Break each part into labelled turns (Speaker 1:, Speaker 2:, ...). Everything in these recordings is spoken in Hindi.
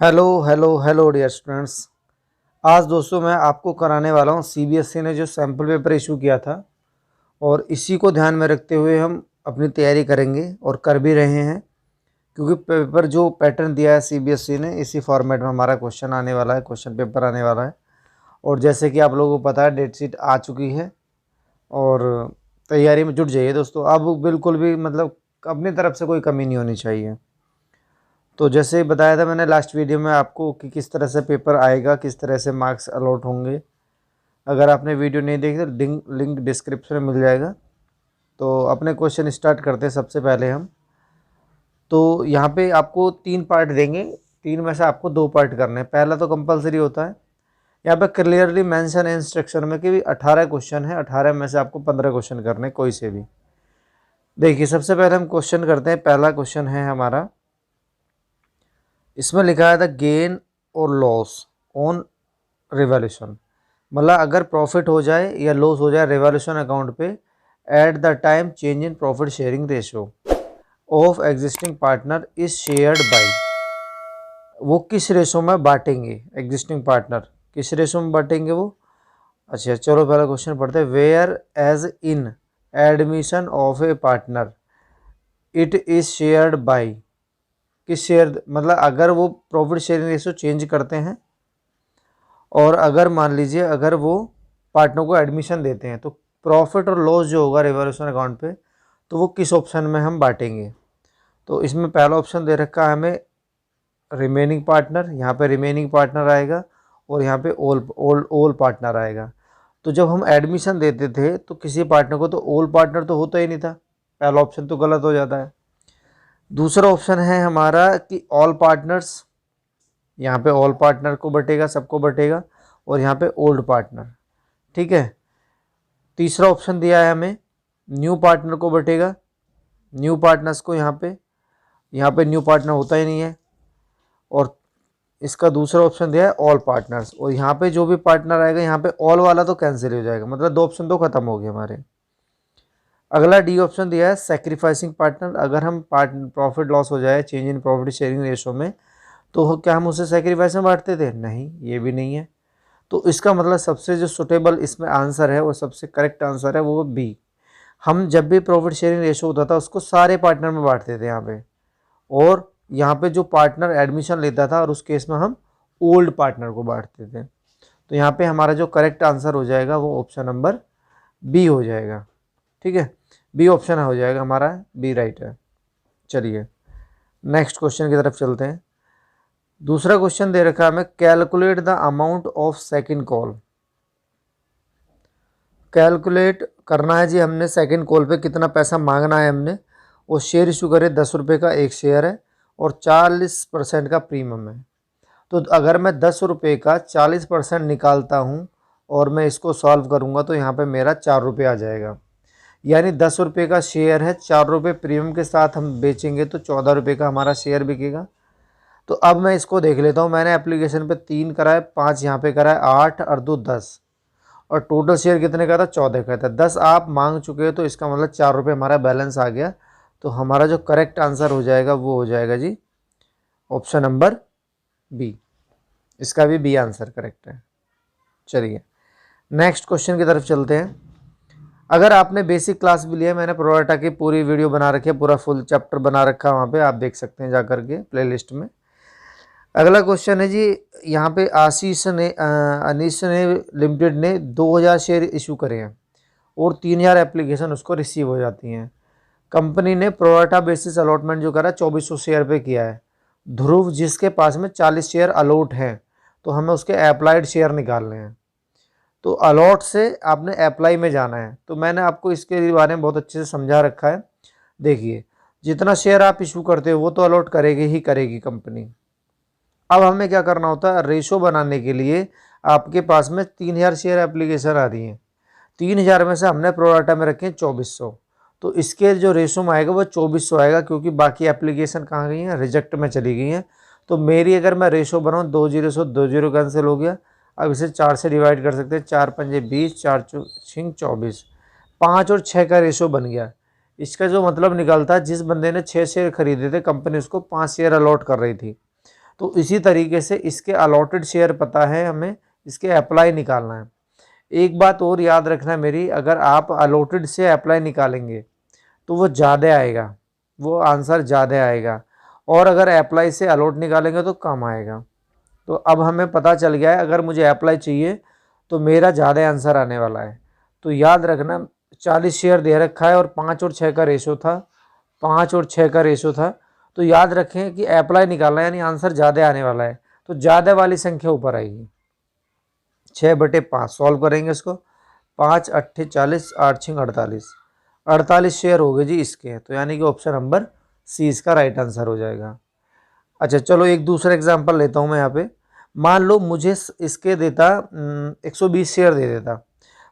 Speaker 1: Hello hello hello dear students. आज दोस्तों मैं आपको कराने वाला हूँ सीबीएसई ने जो सैम्पल पेपर इशू किया था, और इसी को ध्यान में रखते हुए हम अपनी तैयारी करेंगे और कर भी रहे हैं, क्योंकि पेपर जो पैटर्न दिया है सीबीएसई ने, इसी फॉर्मेट में हमारा क्वेश्चन आने वाला है, क्वेश्चन पेपर आने वाला है। और जैसे कि आप लोगों को पता है, डेट शीट आ चुकी है और तैयारी में जुट जाइए दोस्तों। अब बिल्कुल भी मतलब अपनी तरफ से कोई कमी नहीं होनी चाहिए। तो जैसे बताया था मैंने लास्ट वीडियो में आपको कि किस तरह से पेपर आएगा, किस तरह से मार्क्स अलॉट होंगे। अगर आपने वीडियो नहीं देखी तो लिंक डिस्क्रिप्शन में मिल जाएगा। तो अपने क्वेश्चन स्टार्ट करते हैं। सबसे पहले हम तो यहाँ पे आपको 3 पार्ट देंगे, 3 में से आपको 2 पार्ट करने हैं। पहला तो कंपलसरी होता है, यहाँ पे क्लियरली मेंशन है इंस्ट्रक्शन में कि 18 क्वेश्चन है, 18 में से आपको 15 क्वेश्चन करने, कोई से भी। देखिए सबसे पहले हम क्वेश्चन करते हैं। पहला क्वेश्चन है हमारा, इसमें लिखा है था गेन और लॉस ऑन रिवॉल्यूशन। मतलब अगर प्रॉफिट हो जाए या लॉस हो जाए रिवॉल्यूशन अकाउंट पे, eight the time change in profit sharing ratio of existing partner is shared by, वो किस रेशो में बांटेंगे, एग्जिस्टिंग पार्टनर किस रेशो में बांटेंगे वो। अच्छा चलो पहला क्वेश्चन पढ़ते हैं। Whereas in admission of a partner it is shared by, किस शेयर, मतलब अगर वो प्रॉफिट शेयरिंग रेशो चेंज करते हैं और अगर मान लीजिए अगर वो पार्टनर को एडमिशन देते हैं, तो प्रॉफिट और लॉस जो होगा रिवॉल्यूशन अकाउंट पे, तो वो किस ऑप्शन में हम बांटेंगे। तो इसमें पहला ऑप्शन दे रखा है हमें रिमेनिंग पार्टनर, यहाँ पे रिमेनिंग पार्टनर आएगा और यहाँ पे ऑल पार्टनर आएगा। तो जब हम एडमिशन देते थे तो किसी पार्टनर को, तो ऑल पार्टनर तो होता ही नहीं था, पहला ऑप्शन तो गलत हो जाता है। दूसरा ऑप्शन है हमारा कि ऑल पार्टनर्स, यहाँ पे ऑल पार्टनर को बटेगा, सबको बटेगा, और यहाँ पे ओल्ड पार्टनर। ठीक है। तीसरा ऑप्शन दिया है हमें न्यू पार्टनर को बटेगा, न्यू पार्टनर्स को, यहाँ पे न्यू पार्टनर होता ही नहीं है। और इसका दूसरा ऑप्शन दिया है ऑल पार्टनर्स, और यहाँ पे जो भी पार्टनर आएगा, यहाँ पे ऑल वाला तो कैंसिल हो जाएगा, मतलब 2 ऑप्शन तो खत्म हो गए हमारे। अगला डी ऑप्शन दिया है सेक्रीफाइसिंग पार्टनर। अगर हम प्रॉफिट लॉस हो जाए, change in profit sharing ratio में, तो क्या हम उसे सेक्रीफाइस में बांटते थे? नहीं, ये भी नहीं है। तो इसका मतलब सबसे जो सुटेबल इसमें आंसर है, वो सबसे करेक्ट आंसर है वो बी। हम जब भी प्रॉफिट शेयरिंग रेशो होता था उसको सारे पार्टनर में बांटते थे यहाँ पे, और यहाँ पे जो पार्टनर एडमिशन लेता था, और उस केस में हम ओल्ड पार्टनर को बांटते थे। तो यहाँ पे हमारा जो करेक्ट आंसर हो जाएगा वो ऑप्शन नंबर बी हो जाएगा। ठीक है, बी ऑप्शन हो जाएगा हमारा, बी राइट है। चलिए नेक्स्ट क्वेश्चन की तरफ चलते हैं। दूसरा क्वेश्चन दे रखा है हमें, calculate the amount of second call. Calculate करना है जी हमने, सेकंड कॉल पे कितना पैसा मांगना है हमने। और शेयर इशू करे 10 रुपये का एक शेयर है, और 40% का प्रीमियम है। तो अगर मैं 10 रुपये का 40% निकालता हूँ और मैं इसको सॉल्व करूँगा, तो यहाँ पे मेरा 4 रुपये आ जाएगा। यानी 10 रुपये का शेयर है, 4 रुपये प्रीमियम के साथ हम बेचेंगे तो 14 रुपये का हमारा शेयर बिकेगा। तो अब मैं इसको देख लेता हूँ। मैंने एप्लीकेशन पे 3 कराए, 5 यहाँ पे कराए, 8 और 2 10, और टोटल शेयर कितने का था? 14 का था। 10 आप मांग चुके हो, तो इसका मतलब 4 रुपये हमारा बैलेंस आ गया। तो हमारा जो करेक्ट आंसर हो जाएगा वो हो जाएगा जी ऑप्शन नंबर बी। इसका भी बी आंसर करेक्ट है। चलिए नेक्स्ट क्वेश्चन की तरफ चलते हैं। अगर आपने बेसिक क्लास भी लिया है, मैंने प्रोडाटा की पूरी वीडियो बना रखी है, पूरा फुल चैप्टर बना रखा है, वहाँ पे आप देख सकते हैं जाकर के प्लेलिस्ट में। अगला क्वेश्चन है जी, यहाँ पे अनीस ने लिमिटेड ने 2000 शेयर इशू करे हैं और 3000 एप्लीकेशन उसको रिसीव हो जाती हैं। कंपनी ने प्रोराटा बेसिस अलॉटमेंट जो करा 2400 शेयर पे किया है। ध्रुव जिसके पास में 40 शेयर अलॉट हैं, तो हमें उसके अप्लाइड शेयर निकालने हैं। तो अलॉट से आपने अप्लाई में जाना है। तो मैंने आपको इसके बारे में बहुत अच्छे से समझा रखा है। देखिए जितना शेयर आप इशू करते हो वो तो अलॉट करेगी ही करेगी कंपनी। अब हमें क्या करना होता है, रेशो बनाने के लिए आपके पास में 3000 शेयर एप्लीकेशन आ रही हैं, 3000 में से हमने प्रोराटा में रखे हैं 2400, तो इसके जो रेशो में आएगा वो 2400 आएगा, क्योंकि बाकी एप्लीकेशन कहाँ गई हैं? रिजेक्ट में चली गई हैं। तो मेरी अगर मैं रेशो बनाऊँ 2 0 से 2 0 कैंसिल हो गया। अब इसे 4 से डिवाइड कर सकते हैं, 4 पंजे 20, 4 6 24, 5 और 6 का रेशो बन गया। इसका जो मतलब निकलता है, जिस बंदे ने 6 शेयर खरीदे थे, कंपनी उसको 5 शेयर अलॉट कर रही थी। तो इसी तरीके से इसके अलॉटेड शेयर पता है हमें, इसके अप्लाई निकालना है। एक बात और याद रखना मेरी, अगर आप अलॉटेड से अप्लाई निकालेंगे तो वो ज़्यादा आएगा, वो आंसर ज़्यादा आएगा, और अगर अप्लाई से अलॉट निकालेंगे तो कम आएगा। तो अब हमें पता चल गया है अगर मुझे अप्लाई चाहिए तो मेरा ज़्यादा आंसर आने वाला है। तो याद रखना 40 शेयर दे रखा है और 5 और 6 का रेशो था, 5 और 6 का रेशो था। तो याद रखें कि अप्लाई निकालना है यानी आंसर ज़्यादा आने वाला है, तो ज़्यादा वाली संख्या ऊपर आएगी। 6/5 सॉल्व करेंगे इसको, 5 8 40, 8 6 48, 48 शेयर हो गए जी इसके। तो यानी कि ऑप्शन नंबर सी इसका राइट आंसर हो जाएगा। अच्छा चलो एक दूसरा एग्जांपल लेता हूँ मैं यहाँ पे। मान लो मुझे इसके देता 120 शेयर दे देता,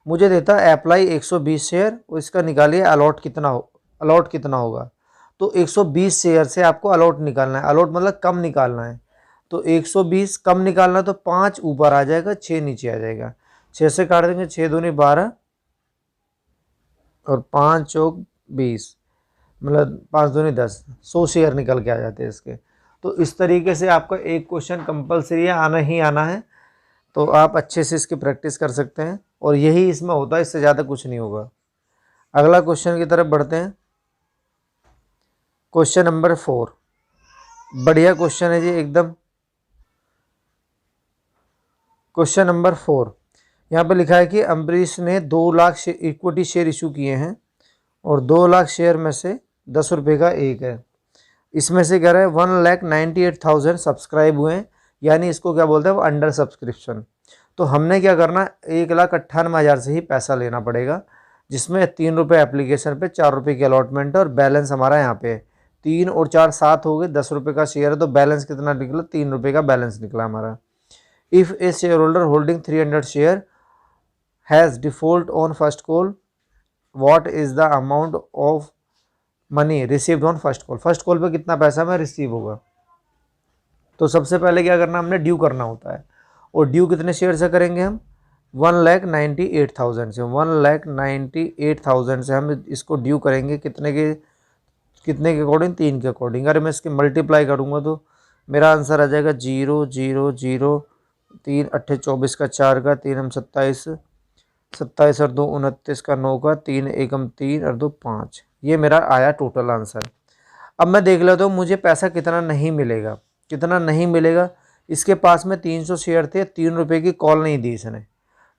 Speaker 1: मुझे देता अप्लाई 120 शेयर, और इसका निकालिए अलॉट कितना होगा। तो 120 शेयर से आपको अलॉट निकालना है, अलॉट मतलब कम निकालना है। तो 120 कम निकालना, तो 5 ऊपर आ जाएगा, 6 नीचे आ जाएगा। 6 से काट देंगे, 6 दूनी 12 और 5 चौक 20, मतलब 5 दूनी 10, 100 शेयर निकल के आ जाते हैं इसके। तो इस तरीके से आपका एक क्वेश्चन कंपलसरी है, आना ही आना है। तो आप अच्छे से इसकी प्रैक्टिस कर सकते हैं, और यही इसमें होता है, इससे ज़्यादा कुछ नहीं होगा। अगला क्वेश्चन की तरफ बढ़ते हैं। क्वेश्चन नंबर 4, बढ़िया क्वेश्चन है जी एकदम। क्वेश्चन नंबर 4, यहाँ पे लिखा है कि अम्बरीश ने 2 लाख इक्विटी शेयर इशू किए हैं, और 2 लाख शेयर में से 10 रुपये का एक है। इसमें से कह रहा है 1,98,000 सब्सक्राइब हुए हैं, यानी इसको क्या बोलते हैं, वो अंडर सब्सक्रिप्शन। तो हमने क्या करना, 1,98,000 से ही पैसा लेना पड़ेगा, जिसमें 3 रुपये एप्लीकेशन पे, 4 रुपये की अलॉटमेंट है, और बैलेंस हमारा यहाँ पे है 3 और 4 7 हो गए, 10 रुपये का शेयर है, तो बैलेंस कितना निकला, 3 रुपये का बैलेंस निकला हमारा। If A share holder holding 300 share has default on first call, what is the amount of money received on first call. First call पे कितना पैसा में रिसीव होगा। तो सबसे पहले क्या करना, हमने ड्यू करना होता है, और ड्यू कितने शेयर से करेंगे हम, 1,98,000 से। 1,98,000 से हम इसको ड्यू करेंगे कितने के अकॉर्डिंग, 3 के अकॉर्डिंग। अगर मैं इसके मल्टीप्लाई करूँगा तो मेरा आंसर आ जाएगा 0 0 0, 3 8 24 का 4 का, 3 हम 27, 27 और 2 29 का 9 का, 3 1 हम 3 और 2 5, ये मेरा आया टोटल आंसर। अब मैं देख लेता हूँ मुझे पैसा कितना नहीं मिलेगा, कितना नहीं मिलेगा। इसके पास में 300 शेयर थे, 3 रुपये की कॉल नहीं दी इसने,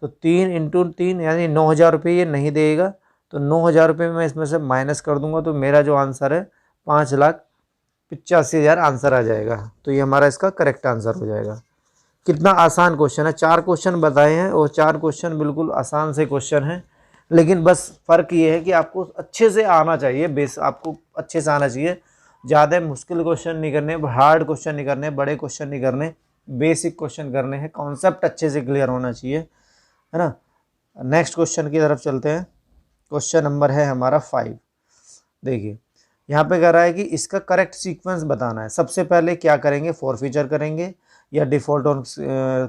Speaker 1: तो 3 इंटू 3 यानी 9,000 रुपये ये नहीं देगा। तो 9,000 रुपये मैं इसमें से माइनस कर दूंगा, तो मेरा जो आंसर है 5,85,000 आंसर आ जाएगा। तो ये हमारा इसका करेक्ट आंसर हो जाएगा। कितना आसान क्वेश्चन है, 4 क्वेश्चन बताए हैं, और 4 क्वेश्चन बिल्कुल आसान से क्वेश्चन हैं, लेकिन बस फ़र्क ये है कि आपको अच्छे से आना चाहिए, बेस आपको अच्छे से आना चाहिए। ज़्यादा मुश्किल क्वेश्चन नहीं करने, हार्ड क्वेश्चन नहीं करने, बड़े क्वेश्चन नहीं करने, बेसिक क्वेश्चन करने हैं। कॉन्सेप्ट अच्छे से क्लियर होना चाहिए, है ना। नेक्स्ट क्वेश्चन की तरफ चलते हैं। क्वेश्चन नंबर है हमारा 5। देखिए यहाँ पे कह रहा है कि इसका करेक्ट सीक्वेंस बताना है। सबसे पहले क्या करेंगे, फॉरफीचर करेंगे, या डिफ़ॉल्ट ऑन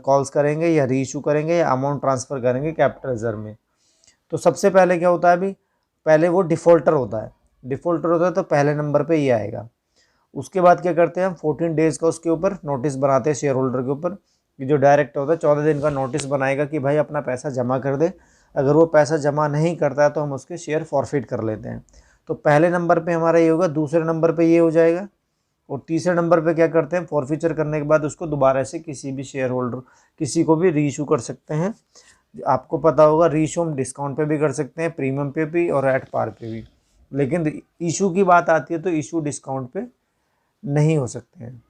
Speaker 1: कॉल्स करेंगे, या रीइशू करेंगे, या अमाउंट ट्रांसफ़र करेंगे कैपिटल रिजर्व में। तो सबसे पहले क्या होता है, अभी पहले वो डिफ़ॉल्टर होता है, डिफ़ॉल्टर होता है तो पहले नंबर पे ये आएगा। उसके बाद क्या करते हैं हम, 14 डेज़ का उसके ऊपर नोटिस बनाते हैं शेयर होल्डर के ऊपर, कि जो डायरेक्ट होता है 14 दिन का नोटिस बनाएगा कि भाई अपना पैसा जमा कर दे। अगर वो पैसा जमा नहीं करता है तो हम उसके शेयर फॉरफिट कर लेते हैं। तो पहले नंबर पे हमारा ये होगा, दूसरे नंबर पे ये हो जाएगा, और तीसरे नंबर पे क्या करते हैं, फॉरफीचर करने के बाद उसको दोबारा से किसी भी शेयर होल्डर, किसी को भी रीइशू कर सकते हैं। आपको पता होगा रीइशू हम डिस्काउंट पे भी कर सकते हैं, प्रीमियम पे भी और एट पार पे भी, लेकिन इशू की बात आती है तो इशू डिस्काउंट पे नहीं हो सकते हैं।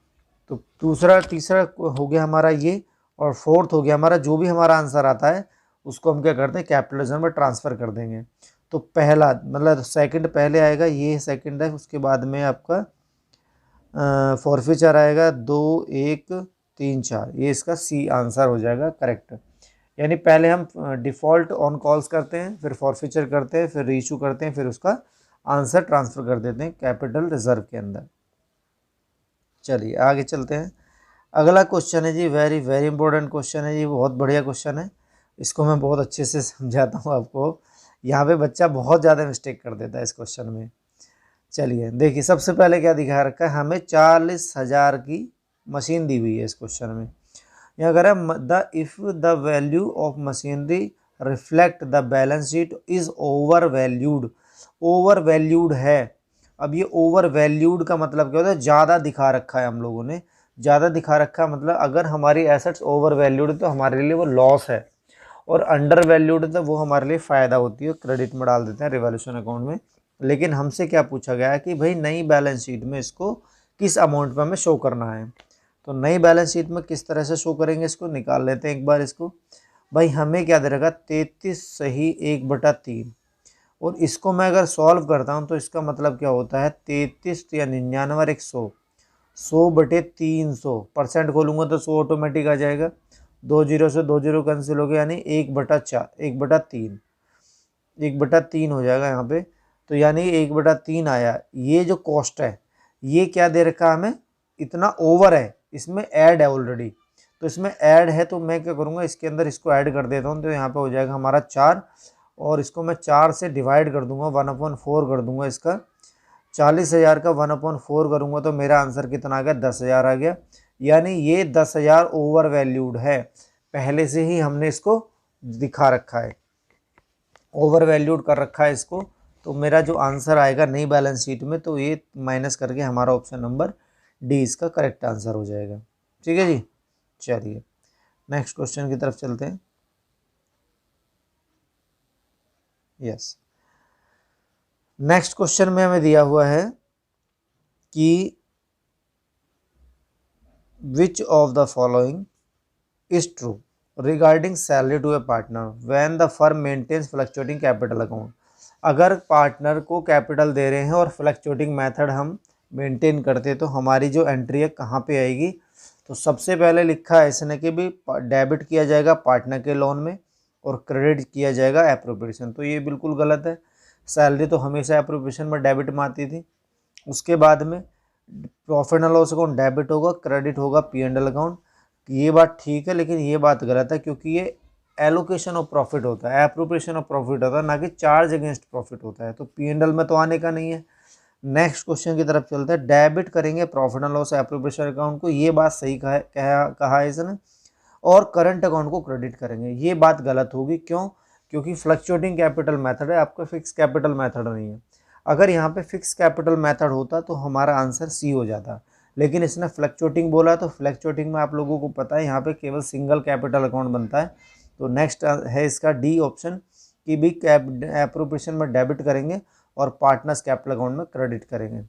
Speaker 1: तो तीसरा हो गया हमारा ये, और फोर्थ हो गया हमारा, जो भी हमारा आंसर आता है उसको हम क्या करते हैं, कैपिटल रिजर्व में ट्रांसफ़र कर देंगे। तो पहला मतलब सेकंड पहले आएगा, ये सेकंड है, उसके बाद में आपका फॉरफीचर आएगा 2 1 3 4, ये इसका सी आंसर हो जाएगा करेक्ट। यानी पहले हम डिफ़ॉल्ट ऑन कॉल्स करते हैं, फिर फॉरफीचर करते हैं, फिर रीइशू करते हैं, फिर उसका आंसर ट्रांसफ़र कर देते हैं कैपिटल रिजर्व के अंदर। चलिए आगे चलते हैं। अगला क्वेश्चन है जी, वेरी वेरी इंपॉर्टेंट क्वेश्चन है जी, बहुत बढ़िया क्वेश्चन है। इसको मैं बहुत अच्छे से समझाता हूँ आपको। यहाँ पे बच्चा बहुत ज़्यादा मिस्टेक कर देता है इस क्वेश्चन में। चलिए देखिए, सबसे पहले क्या दिखा रखा है हमें, 40,000 की मशीन दी हुई है इस क्वेश्चन में। यहाँ कह रहा है the if the value of machinery reflect the balance sheet is over valued. Over valued है। अब ये ओवर वैल्यूड का मतलब क्या होता है, ज़्यादा दिखा रखा है हम लोगों ने, ज़्यादा दिखा रखा है मतलब अगर हमारी एसेट्स ओवर वैल्यूड है तो हमारे लिए वो लॉस है, और अंडर वैल्यूड है तो वो हमारे लिए फ़ायदा होती है, क्रेडिट में डाल देते हैं रिवॉल्यूशन अकाउंट में। लेकिन हमसे क्या पूछा गया है कि भाई नई बैलेंस शीट में इसको किस अमाउंट पर हमें शो करना है। तो नई बैलेंस शीट में किस तरह से शो करेंगे, इसको निकाल लेते हैं एक बार इसको। भाई हमें क्या दे रखा, 33 सही 1/3, और इसको मैं अगर सॉल्व करता हूँ तो इसका मतलब क्या होता है, 33 या 99 और 100, 100/300, परसेंट खोलूँगा तो 100 ऑटोमेटिक आ जाएगा, 2 जीरो से 2 जीरो कैंसिल हो गया, यानी 1/4, 1/3, 1/3 हो जाएगा यहाँ पे। तो यानी 1/3 आया। ये जो कॉस्ट है ये क्या दे रखा है हमें, इतना ओवर है, इसमें ऐड है ऑलरेडी, तो इसमें ऐड है तो मैं क्या करूँगा, इसके अंदर इसको ऐड कर देता हूँ, तो यहाँ पे हो जाएगा हमारा 4, और इसको मैं 4 से डिवाइड कर दूंगा, 1/4 कर दूंगा इसका। 40,000 का 1/4 करूँगा तो मेरा आंसर कितना आ गया, 10,000 आ गया। यानी ये 10,000 ओवर वैल्यूड है, पहले से ही हमने इसको दिखा रखा है, ओवर वैल्यूड कर रखा है इसको। तो मेरा जो आंसर आएगा नई बैलेंस शीट में, तो ये माइनस करके हमारा ऑप्शन नंबर डी इसका करेक्ट आंसर हो जाएगा। ठीक है जी, चलिए नेक्स्ट क्वेश्चन की तरफ चलते हैं। यस, नेक्स्ट क्वेश्चन में हमें दिया हुआ है कि which of the following is true regarding salary to a partner when the firm maintains fluctuating capital account. अगर पार्टनर को कैपिटल दे रहे हैं और फ्लक्चुएटिंग मेथड हम मेंटेन करते हैं तो हमारी जो एंट्री है कहाँ पे आएगी। तो सबसे पहले लिखा है इसने कि भी डेबिट किया जाएगा पार्टनर के लोन में और क्रेडिट किया जाएगा एप्रोप्रिएशन, तो ये बिल्कुल गलत है। सैलरी तो हमेशा एप्रोप्रिएशन में डेबिट में आती थी। उसके बाद में profit and loss account debit होगा, क्रेडिट होगा P&L अकाउंट। ये बात ठीक है, लेकिन ये बात गलत है क्योंकि ये एलोकेशन ऑफ प्रॉफिट होता है, एप्रोप्रिएशन ऑफ प्रॉफिट होता है, ना कि चार्ज अगेंस्ट प्रॉफिट होता है, तो P&L में तो आने का नहीं है। नेक्स्ट क्वेश्चन की तरफ चलते हैं। डेबिट करेंगे profit and loss appropriation account को, ये बात सही कहा है इसने, और करंट अकाउंट को क्रेडिट करेंगे, ये बात गलत होगी। क्यों? क्योंकि फ्लक्चुएटिंग कैपिटल मेथड है, आपका फिक्स कैपिटल मेथड नहीं है। अगर यहाँ पे फिक्स कैपिटल मेथड होता तो हमारा आंसर सी हो जाता, लेकिन इसने फ्लक्चुएटिंग बोला, तो फ्लक्चुएटिंग में आप लोगों को पता है यहाँ पे केवल सिंगल कैपिटल अकाउंट बनता है। तो नेक्स्ट है इसका डी ऑप्शन कि भी एप्रोप्रिएशन में डेबिट करेंगे और पार्टनर्स कैपिटल अकाउंट में क्रेडिट करेंगे।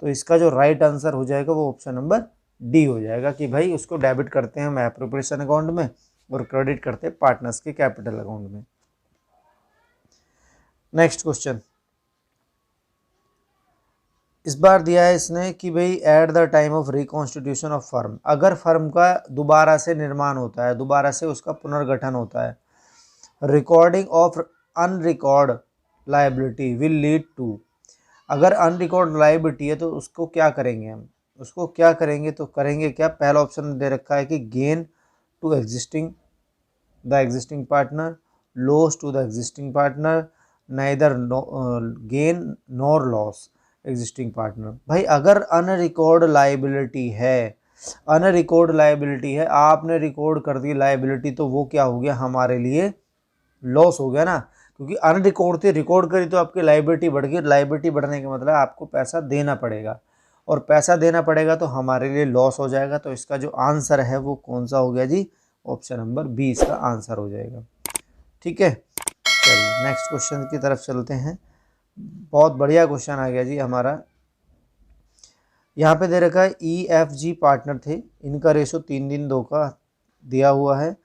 Speaker 1: तो इसका जो राइट आंसर हो जाएगा वो ऑप्शन नंबर डी हो जाएगा कि भाई उसको डेबिट करते हैं हम एप्रोप्रिएशन अकाउंट में और क्रेडिट करते हैं पार्टनर्स के कैपिटल अकाउंट में। नेक्स्ट क्वेश्चन इस बार दिया है इसने कि भाई eight the time of reconstitution of firm, अगर फर्म का दोबारा से निर्माण होता है, दोबारा से उसका पुनर्गठन होता है, recording of unrecorded liability will lead to. अगर अनरिकॉर्ड लायबिलिटी है तो उसको क्या करेंगे हम, उसको क्या करेंगे, तो करेंगे क्या, पहला ऑप्शन दे रखा है कि gain to existing the existing partner, loss to the existing partner, neither gain nor loss existing partner. भाई अगर अनरिकॉर्ड लायबिलिटी है, अनरिकॉर्ड लायबिलिटी है, आपने रिकॉर्ड कर दी लायबिलिटी, तो वो क्या हो गया, हमारे लिए लॉस हो गया ना, क्योंकि अनरिकॉर्ड थी, रिकॉर्ड करी तो आपकी लायबिलिटी बढ़ गई, लायबिलिटी बढ़ने का मतलब आपको पैसा देना पड़ेगा, और पैसा देना पड़ेगा तो हमारे लिए लॉस हो जाएगा। तो इसका जो आंसर है वो कौन सा हो गया जी, ऑप्शन नंबर बी इसका आंसर हो जाएगा। ठीक है, चलिए नेक्स्ट क्वेश्चन की तरफ चलते हैं। बहुत बढ़िया क्वेश्चन आ गया जी हमारा। यहाँ पे दे रखा है EFG पार्टनर थे, इनका रेशो 3:2 का दिया हुआ है।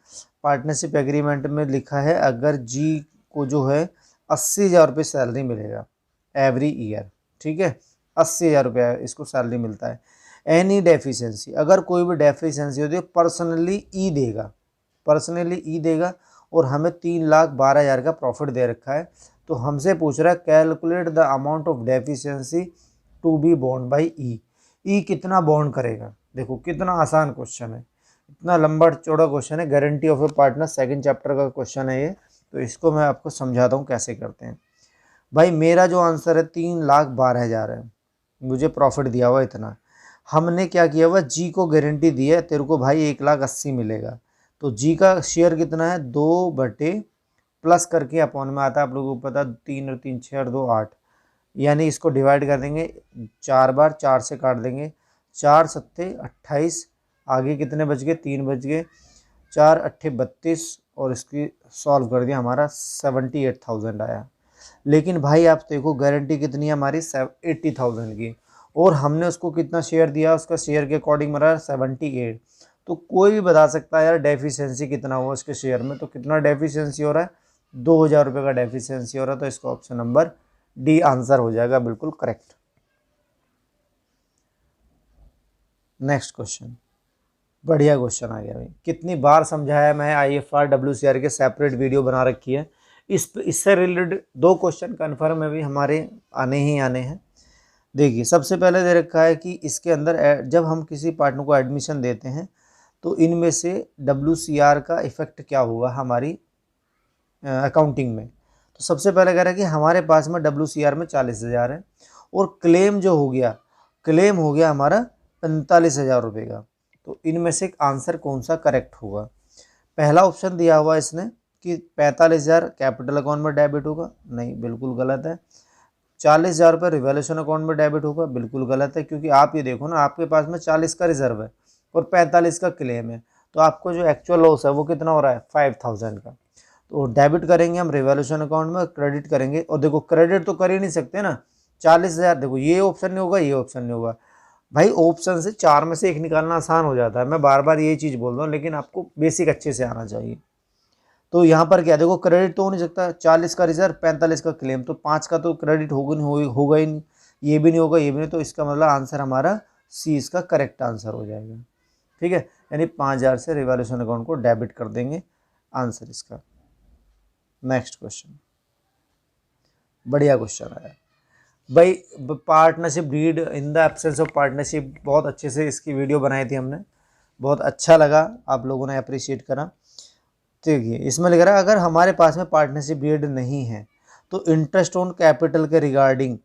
Speaker 1: पार्टनरशिप एग्रीमेंट में लिखा है अगर जी को जो है 80,000 रुपये सैलरी मिलेगा एवरी ईयर, ठीक है, 80,000 रुपया इसको सैलरी मिलता है। एनी डेफिशिएंसी, अगर कोई भी डेफिशिएंसी होती है पर्सनली ई देगा, पर्सनली ई देगा, और हमें 3,12,000 का प्रॉफिट दे रखा है। तो हमसे पूछ रहा है calculate the amount of deficiency to be bond by E. E कितना बॉन्ड करेगा, देखो कितना आसान क्वेश्चन है, इतना लंबा चौड़ा क्वेश्चन है, guarantee of a partner second chapter का क्वेश्चन है ये। तो इसको मैं आपको समझाता हूँ कैसे करते हैं। भाई मेरा जो आंसर है 3,12,000 है, मुझे प्रॉफिट दिया हुआ इतना। हमने क्या किया हुआ, जी को गारंटी दी है तेरे को भाई 1,80,000 मिलेगा। तो जी का शेयर कितना है, 2 बटे प्लस करके अपॉन में आता है, आप लोगों को पता, 3 और 3 6 और 2 8, यानी इसको डिवाइड कर देंगे 4 बार, 4 से काट देंगे, 4 सत्ते 28, आगे कितने बच गए, 3 बच गए, 4 अट्ठे 32, और इसकी सॉल्व कर दिया, हमारा 78,000 आया। लेकिन भाई आप देखो गारंटी कितनी है हमारी, 80,000 की, और हमने उसको कितना शेयर दिया, उसका शेयर के अकॉर्डिंग मरा 78। तो कोई भी बता सकता है यार डेफिशिएंसी कितना हुआ उसके शेयर में, तो कितना डेफिशिएंसी हो रहा है, 2,000 रुपये का डेफिशिएंसी हो रहा है। तो इसका ऑप्शन नंबर डी आंसर हो जाएगा, बिल्कुल करेक्ट। नेक्स्ट क्वेश्चन, बढ़िया क्वेश्चन आ गया भाई। कितनी बार समझाया मैं, IFR WCR के सेपरेट वीडियो बना रखी है, इससे रिलेटेड 2 क्वेश्चन कन्फर्म है भी हमारे आने ही आने हैं। देखिए सबसे पहले दे रखा है कि इसके अंदर जब हम किसी पार्टनर को एडमिशन देते हैं तो इनमें से WCR का इफेक्ट क्या होगा हमारी अकाउंटिंग में। तो सबसे पहले कह रहा है कि हमारे पास में WCR में 40,000 है, और क्लेम जो हो गया, क्लेम हो गया हमारा 45,000 रुपये का। तो इनमें से आंसर कौन सा करेक्ट होगा। पहला ऑप्शन दिया हुआ इसने कि 45,000 कैपिटल अकाउंट में डेबिट होगा, नहीं बिल्कुल गलत है। 40,000 रुपये रिवैल्यूएशन अकाउंट में डेबिट होगा, बिल्कुल गलत है, क्योंकि आप ये देखो ना, आपके पास में 40 का रिजर्व है और 45 का क्लेम है, तो आपको जो एक्चुअल लॉस है वो कितना हो रहा है, 5,000 का। तो डेबिट करेंगे हम रिवैल्यूएशन अकाउंट में, क्रेडिट करेंगे, और देखो क्रेडिट तो कर ही नहीं सकते ना, 40,000, देखो ये ऑप्शन नहीं होगा, ये ऑप्शन नहीं होगा भाई। ऑप्शन से 4 में से एक निकालना आसान हो जाता है, मैं बार बार यही चीज़ बोल रहा हूँ, लेकिन आपको बेसिक अच्छे से आना चाहिए। तो यहाँ पर क्या, देखो क्रेडिट तो हो नहीं सकता, 40 का रिजर्व 45 का क्लेम, तो 5 का तो क्रेडिट होगा ही नहीं, ये भी नहीं होगा, ये भी नहीं, तो इसका मतलब आंसर हमारा सी इसका करेक्ट आंसर हो जाएगा। ठीक है, यानी 5,000 से रिवैल्यूएशन अकाउंट को डेबिट कर देंगे, आंसर इसका। नेक्स्ट क्वेश्चन, बढ़िया क्वेश्चन आया भाई। Partnership deed in the absence of partnership, बहुत अच्छे से इसकी वीडियो बनाई थी हमने, बहुत अच्छा लगा, आप लोगों ने अप्रिशिएट करा। देखिए इसमें लिख रहा है अगर हमारे पास में पार्टनरशिप डीड नहीं है तो इंटरेस्ट ऑन कैपिटल के regarding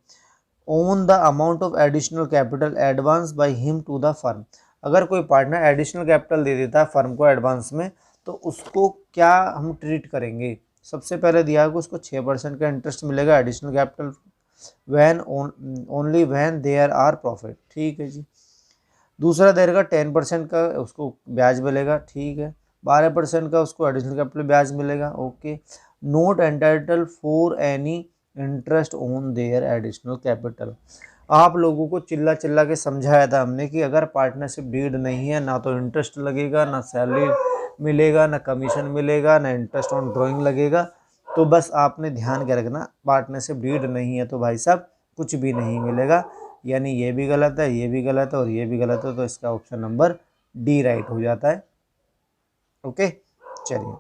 Speaker 1: on the amount of additional capital advance by him to the firm. अगर कोई पार्टनर एडिशनल कैपिटल दे देता है फर्म को एडवांस में, तो उसको क्या हम ट्रीट करेंगे। सबसे पहले दिया है कि उसको 6% का इंटरेस्ट मिलेगा additional capital when only when there are profit, ठीक है जी। दूसरा दे रहेगा 10% का उसको ब्याज मिलेगा, ठीक है। 12% का उसको एडिशनल कैपिटल ब्याज मिलेगा, okay. Not entitle for any interest on their additional capital. आप लोगों को चिल्ला चिल्ला के समझाया था हमने कि अगर पार्टनरशिप डीड नहीं है, ना तो इंटरेस्ट लगेगा, ना सैलरी मिलेगा, ना कमीशन मिलेगा, ना इंटरेस्ट ऑन ड्राइंग लगेगा। तो बस आपने ध्यान के रखना, पार्टनरशिप डीड नहीं है तो भाई साहब कुछ भी नहीं मिलेगा, यानी ये भी गलत है, ये भी गलत है और ये भी गलत है, तो इसका ऑप्शन नंबर डी राइट हो जाता है। ओके, चलिए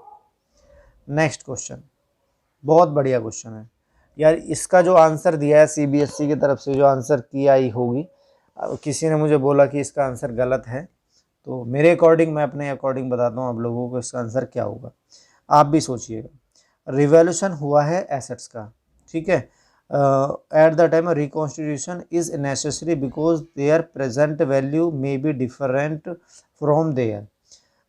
Speaker 1: नेक्स्ट क्वेश्चन, बहुत बढ़िया क्वेश्चन है यार। इसका जो आंसर दिया है CBSE की तरफ से जो आंसर की आई होगी, किसी ने मुझे बोला कि इसका आंसर गलत है, तो मेरे अकॉर्डिंग, मैं अपने अकॉर्डिंग बताता हूँ आप लोगों को इसका आंसर क्या होगा, आप भी सोचिएगा। रिवॉल्यूशन हुआ है एसेट्स का, ठीक है, at the time reconstitution is necessary because their present value may be different from their.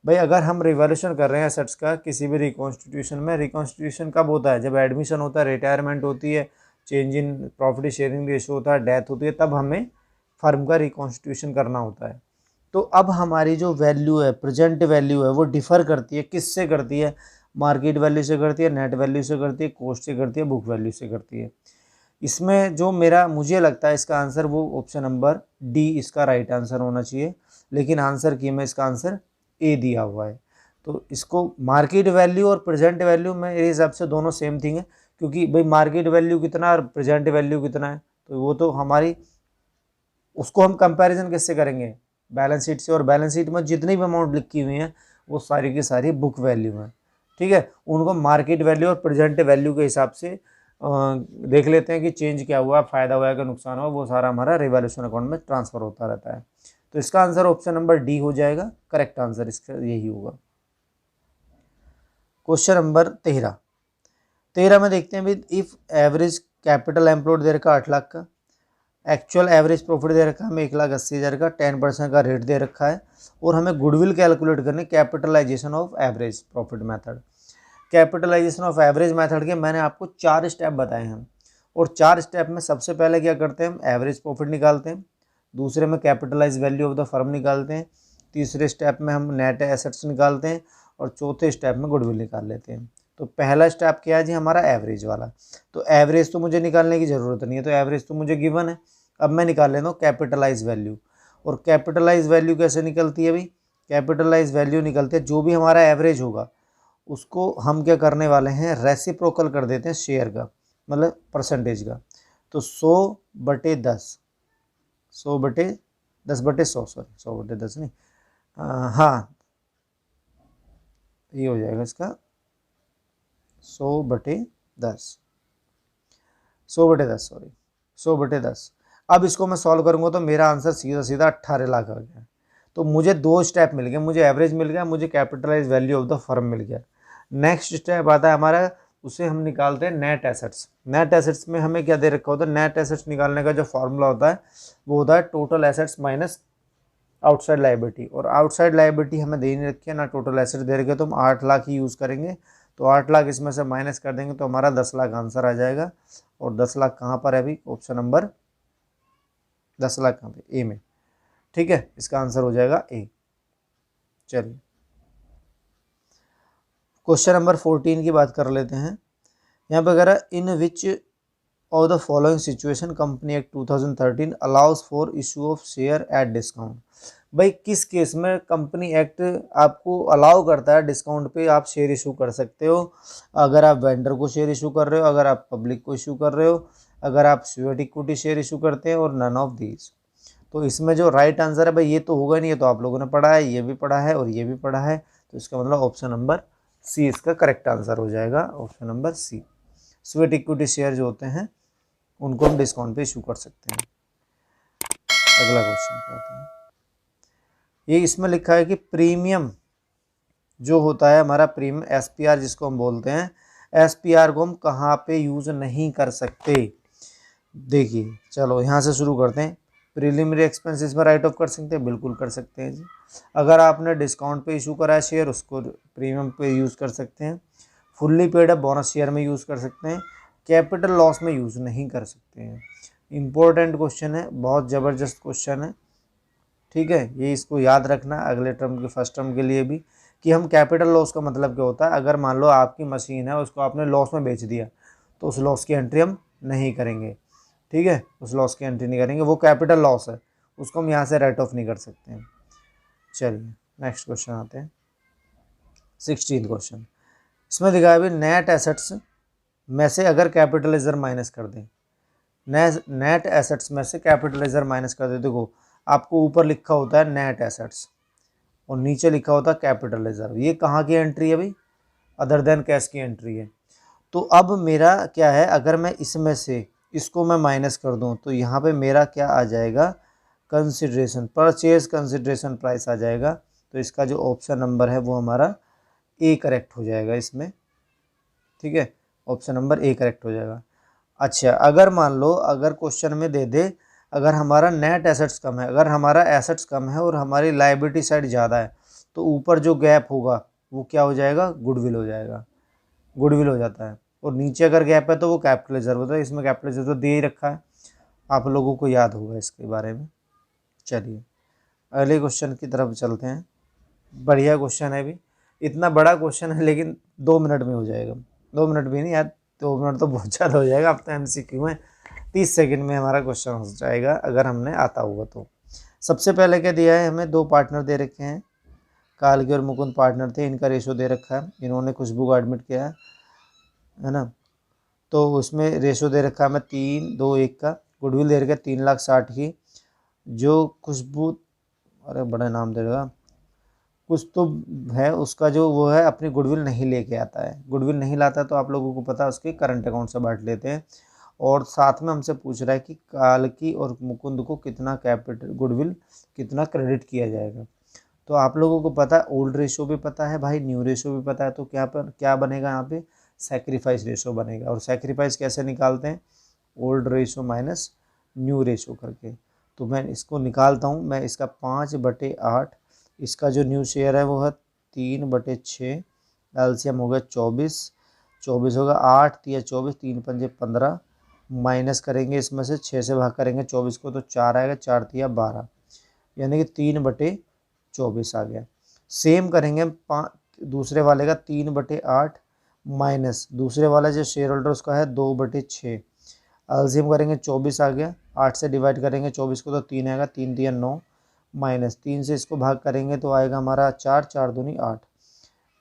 Speaker 1: भाई अगर हम रिवॉल्यूशन कर रहे हैं एसेट्स का किसी भी रिकॉन्स्टिट्यूशन में, रिकॉन्स्टिट्यूशन कब होता है, जब एडमिशन होता है, रिटायरमेंट होती है, change in property sharing ratio होता है, डेथ होती है, तब हमें फर्म का रिकॉन्स्टिट्यूशन करना होता है। तो अब हमारी जो वैल्यू है, प्रेजेंट वैल्यू है, वो डिफ़र करती है, किससे करती है, मार्केट वैल्यू से करती है, नेट वैल्यू से करती है, कॉस्ट से करती है, बुक वैल्यू से करती है। इसमें जो मुझे लगता है इसका आंसर वो ऑप्शन नंबर डी इसका राइट आंसर होना चाहिए, लेकिन आंसर की में इसका आंसर ए दिया हुआ है। तो इसको मार्केट वैल्यू और प्रेजेंट वैल्यू में मेरे हिसाब से दोनों सेम थिंग है, क्योंकि भाई मार्केट वैल्यू कितना और प्रेजेंट वैल्यू कितना है, तो वो तो हमारी, उसको हम कंपैरिजन किससे करेंगे, बैलेंस शीट से, और बैलेंस शीट में जितनी भी अमाउंट लिखी हुई है वो सारी की सारी बुक वैल्यू है, ठीक है। उनको मार्केट वैल्यू और प्रेजेंट वैल्यू के हिसाब से देख लेते हैं कि चेंज क्या हुआ, फ़ायदा हुआ कि नुकसान हुआ, वो सारा हमारा रिवॉल्यूशन अकाउंट में ट्रांसफ़र होता रहता है। तो इसका आंसर ऑप्शन नंबर डी हो जाएगा, करेक्ट आंसर इसका यही होगा। क्वेश्चन नंबर 13 में देखते हैं, with if average capital employed दे रखा 8 लाख का, एक्चुअल एवरेज प्रॉफिट दे रखा है हमें 1,80,000 का, 10% का रेट दे रखा है, और हमें गुडविल कैलकुलेट करनी, capitalisation of average profit method. Capitalisation of average method के मैंने आपको 4 स्टेप बताए हैं, और 4 स्टेप में सबसे पहले क्या करते हैं, हम एवरेज प्रॉफिट निकालते हैं, दूसरे में capitalise value of the firm निकालते हैं, तीसरे स्टेप में हम नेट एसेट्स निकालते हैं, और चौथे स्टेप में गुडविल निकाल लेते हैं। तो पहला स्टेप क्या है जी, हमारा एवरेज वाला। तो एवरेज तो मुझे निकालने की ज़रूरत नहीं है, तो एवरेज तो मुझे गिवन है। अब मैं निकाल लेता हूँ कैपिटलाइज वैल्यू। और कैपिटलाइज वैल्यू कैसे निकलती है भाई, कैपिटलाइज वैल्यू निकलती है जो भी हमारा एवरेज होगा उसको हम क्या करने वाले हैं, रेसिप्रोकल कर देते हैं शेयर का, मतलब परसेंटेज का। तो 100/10, 100/10/100, सॉरी 100/10 नहीं, हाँ ये हो जाएगा इसका 100/10, 100/10 सॉरी 100/10। अब इसको मैं सॉल्व करूंगा तो मेरा आंसर सीधा सीधा 18 लाख आ गया। तो मुझे 2 स्टेप मिल गए, मुझे एवरेज मिल गया, मुझे capitalize value of the firm मिल गया। नेक्स्ट स्टेप आता है हमारा, उसे हम निकालते हैं नेट एसेट्स। नेट एसेट्स में हमें क्या दे रखा होता है, नेट एसेट्स निकालने का जो फॉर्मूला होता है वो होता है total assets minus outside liability. और आउटसाइड लाइबिलिटी हमें दे नहीं रखी है ना, टोटल एसेट दे रखे, तो हम 8 लाख ही यूज़ करेंगे। तो 8 लाख इसमें से माइनस कर देंगे तो हमारा 10 लाख आंसर आ जाएगा। और 10 लाख कहाँ पर है अभी, ऑप्शन नंबर 10 लाख कहाँ पे, ए में। ठीक है, इसका आंसर हो जाएगा ए। चलिए क्वेश्चन नंबर 14 की बात कर लेते हैं। यहाँ पे कह रहा है in which of the following situation company act 2013 allows for issue of share at discount. भाई किस केस में कंपनी एक्ट आपको अलाउ करता है डिस्काउंट पे आप शेयर इशू कर सकते हो? अगर आप वेंडर को शेयर इशू कर रहे हो, अगर आप पब्लिक को इशू कर रहे हो, अगर आप स्वेट इक्विटी शेयर इशू करते हैं, और नन ऑफ दीज। तो इसमें जो राइट आंसर है भाई ये तो होगा नहीं, ये तो आप लोगों ने पढ़ा है, ये भी पढ़ा है और ये भी पढ़ा है, तो इसका मतलब ऑप्शन नंबर सी इसका करेक्ट आंसर हो जाएगा, option number C. Sweat equity share जो होते हैं उनको हम डिस्काउंट पे इशू कर सकते हैं। अगला क्वेश्चन पे आते हैं। ये इसमें लिखा है कि प्रीमियम जो होता है हमारा, प्रीमियम एसपीआर जिसको हम बोलते हैं, एसपीआर को हम कहाँ पे यूज़ नहीं कर सकते। देखिए चलो यहाँ से शुरू करते हैं। प्रीलिमिनरी एक्सपेंसेस में राइट ऑफ कर सकते हैं, बिल्कुल कर सकते हैं जी। अगर आपने डिस्काउंट पे इशू करा है शेयर, उसको प्रीमियम पे यूज़ कर सकते हैं। फुल्ली पेड है बोनस शेयर में यूज़ कर सकते हैं। कैपिटल लॉस में यूज़ नहीं कर सकते हैं। इम्पोर्टेंट क्वेश्चन है, बहुत ज़बरदस्त क्वेश्चन है। ठीक है, ये इसको याद रखना अगले टर्म के, फर्स्ट टर्म के लिए भी, कि हम कैपिटल लॉस का मतलब क्या होता है। अगर मान लो आपकी मशीन है उसको आपने लॉस में बेच दिया तो उस लॉस की एंट्री हम नहीं करेंगे। ठीक है, उस लॉस की एंट्री नहीं करेंगे, वो कैपिटल लॉस है, उसको हम यहाँ से राइट ऑफ नहीं कर सकते हैं। चलिए नेक्स्ट क्वेश्चन आते हैं, 16 क्वेश्चन। इसमें दिखाया भी नेट एसेट्स में से अगर कैपिटलाइजर माइनस कर दें, नेट एसेट्स में से कैपिटलाइजर माइनस कर दें। देखो आपको ऊपर लिखा होता है नेट एसेट्स और नीचे लिखा होता है कैपिटल रिजर्व। ये कहाँ की एंट्री है भाई, अदर देन कैश की एंट्री है। तो अब मेरा क्या है, अगर मैं इसमें से इसको मैं माइनस कर दूं तो यहाँ पे मेरा क्या आ जाएगा, कंसिडरेशन, परचेज कंसिडरेशन प्राइस आ जाएगा। तो इसका जो ऑप्शन नंबर है वो हमारा ए करेक्ट हो जाएगा इसमें। ठीक है, ऑप्शन नंबर ए करेक्ट हो जाएगा। अच्छा अगर मान लो, अगर क्वेश्चन में दे दे अगर हमारा नेट एसेट्स कम है, अगर हमारा एसेट्स कम है और हमारी लायबिलिटी साइड ज़्यादा है, तो ऊपर जो गैप होगा वो क्या हो जाएगा, गुडविल हो जाएगा, गुडविल हो जाता है। और नीचे अगर गैप है तो वो कैपिटल रिजर्व होता है। इसमें कैपिटल रिजर्व तो दे ही रखा है, आप लोगों को याद होगा इसके बारे में। चलिए अगले क्वेश्चन की तरफ चलते हैं। बढ़िया क्वेश्चन है भी, इतना बड़ा क्वेश्चन है लेकिन 2 मिनट में हो जाएगा। 2 मिनट भी नहीं यार, 2 मिनट तो बहुत ज़्यादा हो जाएगा। अब तो MCQ में 30 सेकंड में हमारा क्वेश्चन हो जाएगा अगर हमने आता हुआ तो। सबसे पहले क्या दिया है हमें, 2 पार्टनर दे रखे हैं, कालगी और मुकुंद पार्टनर थे, इनका रेशो दे रखा है, इन्होंने खुशबू को एडमिट किया है ना। तो उसमें रेशो दे रखा है हमें 3-2-1 का। गुडविल दे रखा है 3,60,000 की। जो खुशबू, अरे बड़ा नाम दे रहा, कुछ तो है उसका, जो वो है अपनी गुडविल नहीं लेके आता है, गुडविल नहीं लाता तो आप लोगों को पता है उसके करंट अकाउंट से बांट लेते हैं। और साथ में हमसे पूछ रहा है कि कालकी और मुकुंद को कितना कैपिटल गुडविल कितना क्रेडिट किया जाएगा। तो आप लोगों को पता है ओल्ड रेशो भी पता है भाई, न्यू रेशो भी पता है, तो क्या पर क्या बनेगा यहाँ पे, सैक्रिफाइस रेशो बनेगा। और सैक्रिफाइस कैसे निकालते हैं, old ratio minus new ratio करके। तो मैं इसको निकालता हूँ, मैं इसका 5/8, इसका जो न्यू शेयर है वो है 3/6, एलसीएम हो गया 24, 24 होगा 8 तिया 24, 3 पंजे 15, माइनस करेंगे इसमें से 6 से भाग करेंगे 24 को तो 4 आएगा, 4 तिया 12, यानी कि 3/24 आ गया। सेम करेंगे दूसरे वाले का 3/8 माइनस दूसरे वाला जो शेयर होल्डर उसका है 2/6, एलसीएम करेंगे 24 आ गया, 8 से डिवाइड करेंगे 24 को तो 3 आएगा, 3 तिया 9, माइनस 3 से इसको भाग करेंगे तो आएगा हमारा 4, 4 दूनी 8।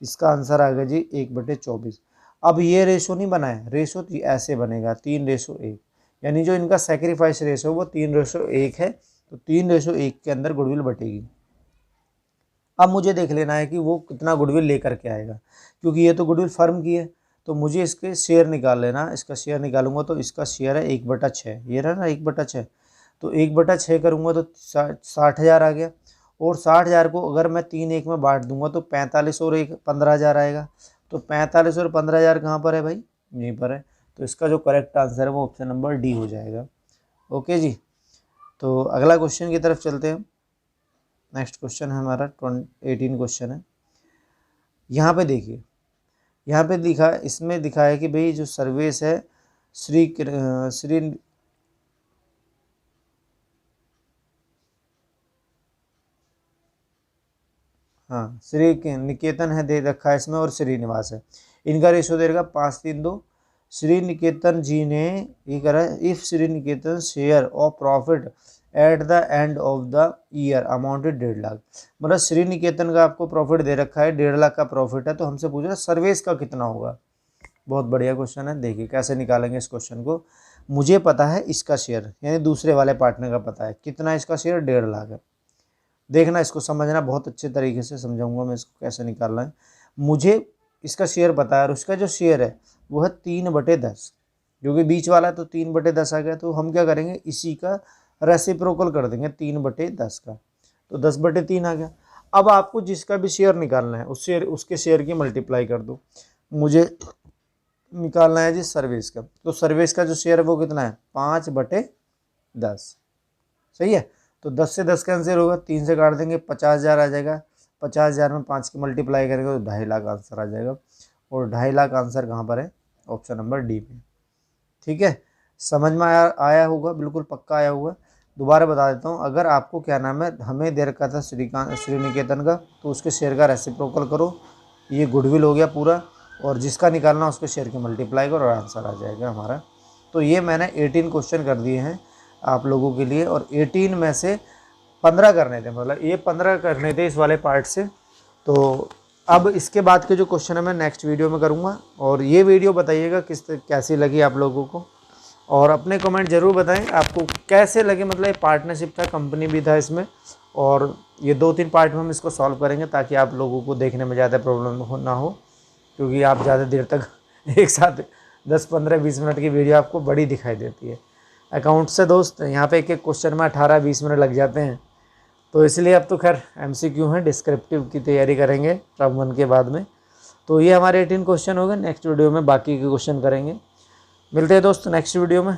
Speaker 1: इसका आंसर आ गया जी 1/24। अब ये रेशो नहीं बना है, रेशो ऐसे बनेगा 3:1, यानी जो इनका सेक्रीफाइस रेशो वो 3:1 है, तो 3:1 के अंदर गुडविल बटेगी। अब मुझे देख लेना है कि वो कितना गुडविल लेकर के आएगा, क्योंकि ये तो गुडविल फर्म की है, तो मुझे इसके शेयर निकाल लेना। इसका शेयर निकालूंगा तो इसका शेयर है 1/6, ये रहा ना 1/6, तो 1/6 करूँगा तो 60,000 आ गया, और 60,000 को अगर मैं 3/1 में बांट दूंगा तो 45 और 1 15,000 आएगा। तो 45 और 15,000 कहाँ पर है भाई, यहीं पर है। तो इसका जो करेक्ट आंसर है वो ऑप्शन नंबर डी हो जाएगा। ओके जी, तो अगला क्वेश्चन की तरफ चलते हैं। नेक्स्ट क्वेश्चन है हमारा 18 क्वेश्चन है। यहाँ पे देखिए, यहाँ पे लिखा, इसमें दिखा है कि भाई जो सर्विस है श्री हाँ श्री निकेतन है दे रखा है इसमें, और श्रीनिवास है, इनका रेशो दे रखा 5:3:2। श्री निकेतन जी ने ये करा, if Shri Niketan share of profit at the end of the year amounted 1.5 lakh, मतलब श्री निकेतन का आपको प्रॉफिट दे रखा है 1.5 लाख का प्रॉफिट है, तो हमसे पूछ रहा है सर्विस का कितना होगा। बहुत बढ़िया क्वेश्चन है, देखिए कैसे निकालेंगे इस क्वेश्चन को। मुझे पता है इसका शेयर, यानी दूसरे वाले पार्टनर का पता है कितना, इसका शेयर 1.5 लाख है। देखना, इसको समझना, बहुत अच्छे तरीके से समझाऊंगा मैं इसको कैसे निकालना है। मुझे इसका शेयर पता है और उसका जो शेयर है वो है 3/10, जो कि बीच वाला है, तो 3/10 आ गया। तो हम क्या करेंगे, इसी का रेसिप्रोकल कर देंगे 3/10 का, तो 10/3 आ गया। अब आपको जिसका भी शेयर निकालना है उस शेयर, उसके शेयर की मल्टीप्लाई कर दो। मुझे निकालना है जी सर्विस का, तो सर्विस का जो शेयर है वो कितना है 5/10, सही है। तो 10 से 10 कैंसिल होगा, 3 से काट देंगे 50,000 आ जाएगा, 50,000 में 5 की मल्टीप्लाई करेंगे तो 2.5 लाख आंसर आ जाएगा, और 2.5 लाख आंसर कहाँ पर है, ऑप्शन नंबर डी में। ठीक है, समझ में आया होगा, बिल्कुल पक्का आया होगा। दोबारा बता देता हूँ, अगर आपको क्या नाम है, हमें दे रखा था श्रीनिकेतन का, तो उसके शेयर का रेसिप्रोकल करो, ये गुडविल हो गया पूरा, और जिसका निकालना उसके शेयर की मल्टीप्लाई करो और आंसर आ जाएगा हमारा। तो ये मैंने 18 क्वेश्चन कर दिए हैं आप लोगों के लिए, और 18 में से 15 करने थे, मतलब ये 15 करने थे इस वाले पार्ट से। तो अब इसके बाद के जो क्वेश्चन है मैं नेक्स्ट वीडियो में करूँगा, और ये वीडियो बताइएगा कैसी लगी आप लोगों को, और अपने कमेंट ज़रूर बताएं आपको कैसे लगे। मतलब ये पार्टनरशिप था, कंपनी भी था इसमें, और ये 2-3 पार्ट में हम इसको सॉल्व करेंगे ताकि आप लोगों को देखने में ज़्यादा प्रॉब्लम ना हो, क्योंकि आप ज़्यादा देर तक एक साथ 10, 15, 20 मिनट की वीडियो आपको बड़ी दिखाई देती है। अकाउंट से दोस्त यहाँ पे एक एक क्वेश्चन में 18-20 मिनट लग जाते हैं, तो इसलिए अब तो खैर MCQ है, डिस्क्रिप्टिव की तैयारी करेंगे टर्म 1 के बाद में। तो ये हमारे 18 क्वेश्चन हो गए, नेक्स्ट वीडियो में बाकी के क्वेश्चन करेंगे। मिलते हैं दोस्त नेक्स्ट वीडियो में।